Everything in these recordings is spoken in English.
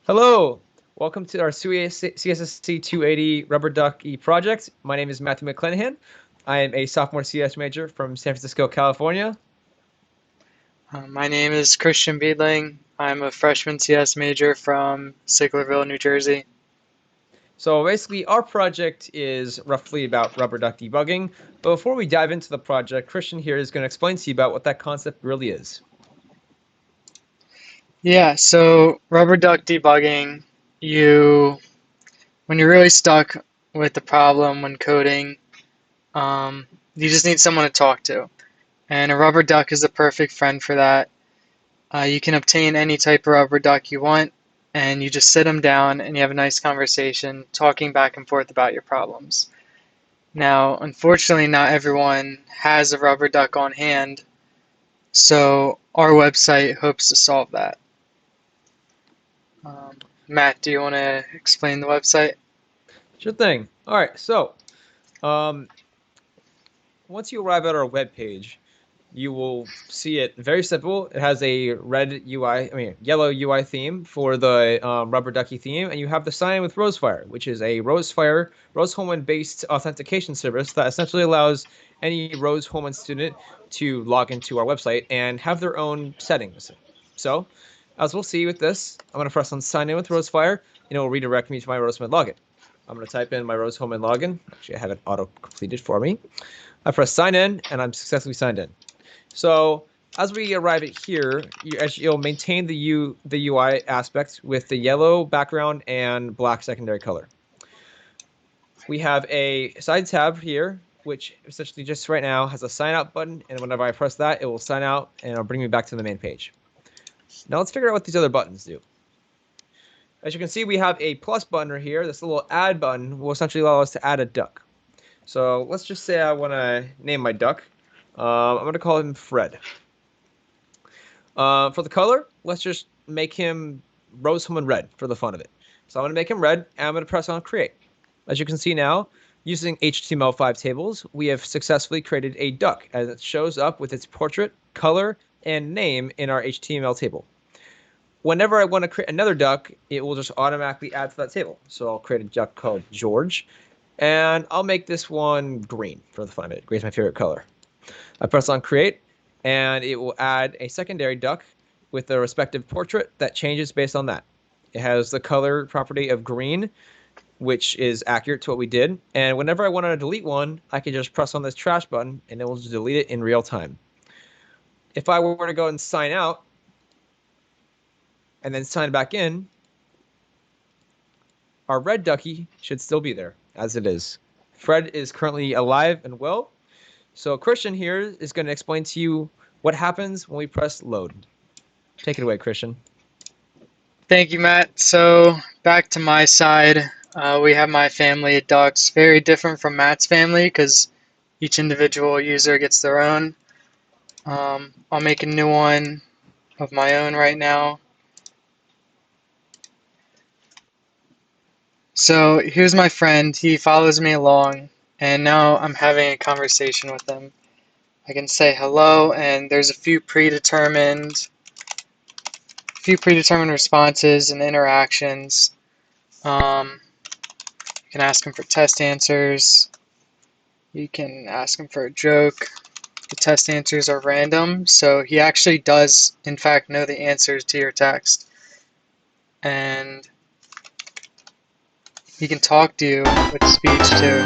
Hello, welcome to our CSSC 280 Rubber Ducky project. My name is Matthew McClanahan. I am a sophomore CS major from San Francisco, California. My name is Christian Beedling. I'm a freshman CS major from Sicklerville, New Jersey. So basically, our project is roughly about rubber duck debugging. But before we dive into the project, Christian here is going to explain to you about what that concept really is. Yeah, so rubber duck debugging, you when you're really stuck with the problem when coding, you just need someone to talk to. And a rubber duck is the perfect friend for that. You can obtain any type of rubber duck you want, and you just sit them down and you have a nice conversation, talking back and forth about your problems. Now, unfortunately, not everyone has a rubber duck on hand, so our website hopes to solve that. Matt, do you want to explain the website? Sure thing. All right, so um, once you arrive at our web page, you will see it very simple. It has a red UI, yellow UI theme for the Rubber Ducky theme, and you have the sign with Rosefire, which is a Rosefire Rose-Hulman based authentication service that essentially allows any Rose-Hulman student to log into our website and have their own settings. So, as we'll see with this, I'm going to press on sign in with Rosefire, and it will redirect me to my Rose-Hulman login. I'm going to type in my Rose-Hulman login. Actually, I have it auto completed for me. I press sign in, and I'm successfully signed in. So as we arrive at here, you'll maintain the UI aspect with the yellow background and black secondary color. We have a side tab here, which essentially just right now has a sign out button, and whenever I press that, it will sign out and it'll bring me back to the main page. Now let's figure out what these other buttons do. As you can see, we have a plus button right here. This little add button will essentially allow us to add a duck. So let's just say I want to name my duck. I'm going to call him Fred. For the color, let's just make him Rose-Hulman red for the fun of it. So I'm going to make him red, and I'm going to press on create. As you can see now, using HTML5 tables, we have successfully created a duck as it shows up with its portrait, color, and name in our HTML table. Whenever I want to create another duck, it will just automatically add to that table. So I'll create a duck called George, and I'll make this one green for the fun of it. Green's my favorite color. I press on create, and it will add a secondary duck with the respective portrait that changes based on that. It has the color property of green, which is accurate to what we did. And whenever I want to delete one, I can just press on this trash button, and it will just delete it in real time. If I were to go and sign out, and then sign back in, our red ducky should still be there, as it is. Fred is currently alive and well. So Christian here is going to explain to you what happens when we press load. Take it away, Christian. Thank you, Matt. So back to my side, we have my family of ducks, very different from Matt's family because each individual user gets their own. I'll make a new one of my own right now. So here's my friend. He follows me along, and now I'm having a conversation with him. I can say hello, and there's a few predetermined responses and interactions. You can ask him for test answers. You can ask him for a joke. The test answers are random, so he actually does, in fact, know the answers to your text. And he can talk to you with speech too.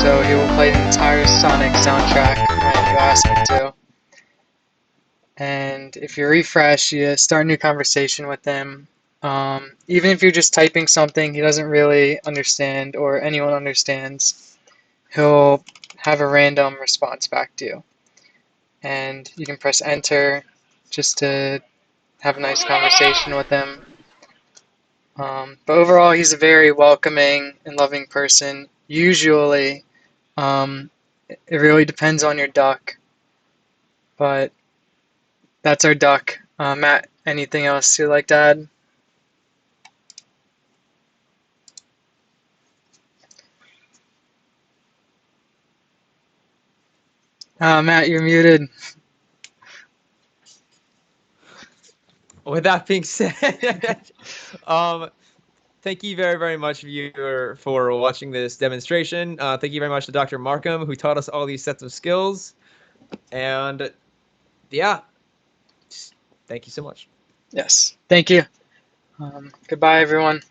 So he will play the entire Sonic soundtrack when you ask him to. And if you refresh, you start a new conversation with him. Even if you're just typing something he doesn't really understand or anyone understands, he'll have a random response back to you. And you can press enter just to have a nice conversation with him. But overall, he's a very welcoming and loving person. Usually, it really depends on your duck, but that's our duck. Matt, anything else you'd like to add? Matt, you're muted. with that being said, um, thank you very, very much, viewer, for watching this demonstration. Thank you very much to Dr. Markham, who taught us all these sets of skills. And yeah, thank you so much. Yes. Thank you. Goodbye, everyone.